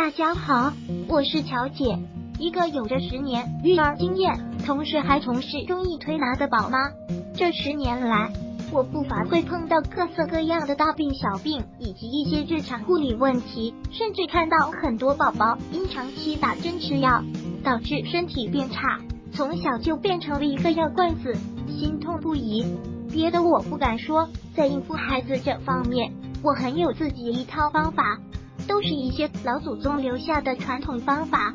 大家好，我是乔姐，一个有着10年育儿经验，同时还从事中医推拿的宝妈。这10年来，我不乏会碰到各色各样的大病小病，以及一些日常护理问题，甚至看到很多宝宝因长期打针吃药，导致身体变差，从小就变成了一个药罐子，心痛不已。别的我不敢说，在应付孩子这方面，我很有自己一套方法，都是一些老祖宗留下的传统方法，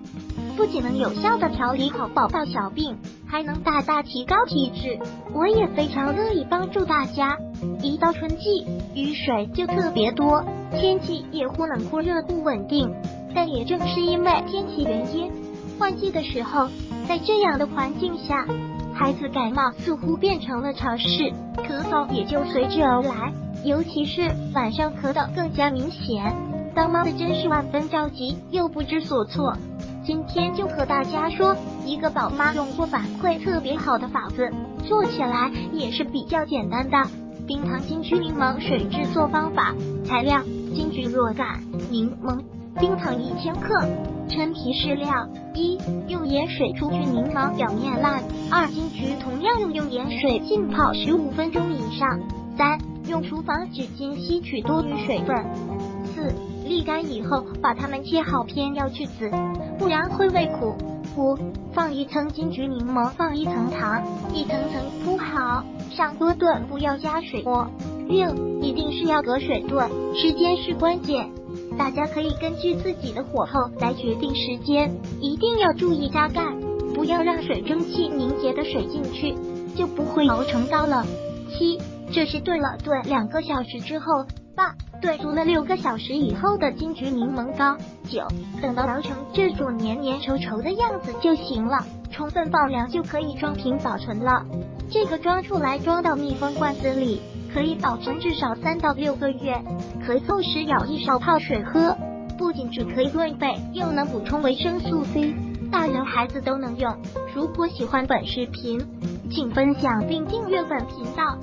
不仅能有效的调理好宝宝小病，还能大大提高体质。我也非常乐意帮助大家。一到春季，雨水就特别多，天气也忽冷忽热不稳定，但也正是因为天气原因，换季的时候，在这样的环境下，孩子感冒似乎变成了常事，咳嗽也就随之而来，尤其是晚上咳得更加明显。当妈的真是万分着急又不知所措。今天就和大家说一个宝妈用过反馈特别好的法子，做起来也是比较简单的冰糖金桔柠檬水制作方法。材料：金桔若干，柠檬、冰糖1千克，陈皮适量。1. 用盐水除去柠檬表面烂。2. 金桔同样用盐水浸泡15分钟以上。3. 用厨房纸巾吸取多余水分。4. 沥干以后把它们切好片，要去籽，不然会胃苦。5. 放1层金桔柠檬，放1层糖，一层层铺好，上锅炖，不要加水锅。6. 一定是要隔水炖，时间是关键，大家可以根据自己的火候来决定时间，一定要注意加盖，不要让水蒸气凝结的水进去，就不会熬成膏了。7. 这是炖2个小时之后。8. 炖足了6个小时以后的金桔柠檬膏。9. 等到熬成这种黏黏稠稠的样子就行了，充分放凉就可以装瓶保存了。这个装出来装到密封罐子里，可以保存至少3到6个月。咳嗽时舀一勺泡水喝，不仅只可以润肺，又能补充维生素 C， 大人孩子都能用。如果喜欢本视频，请分享并订阅本频道。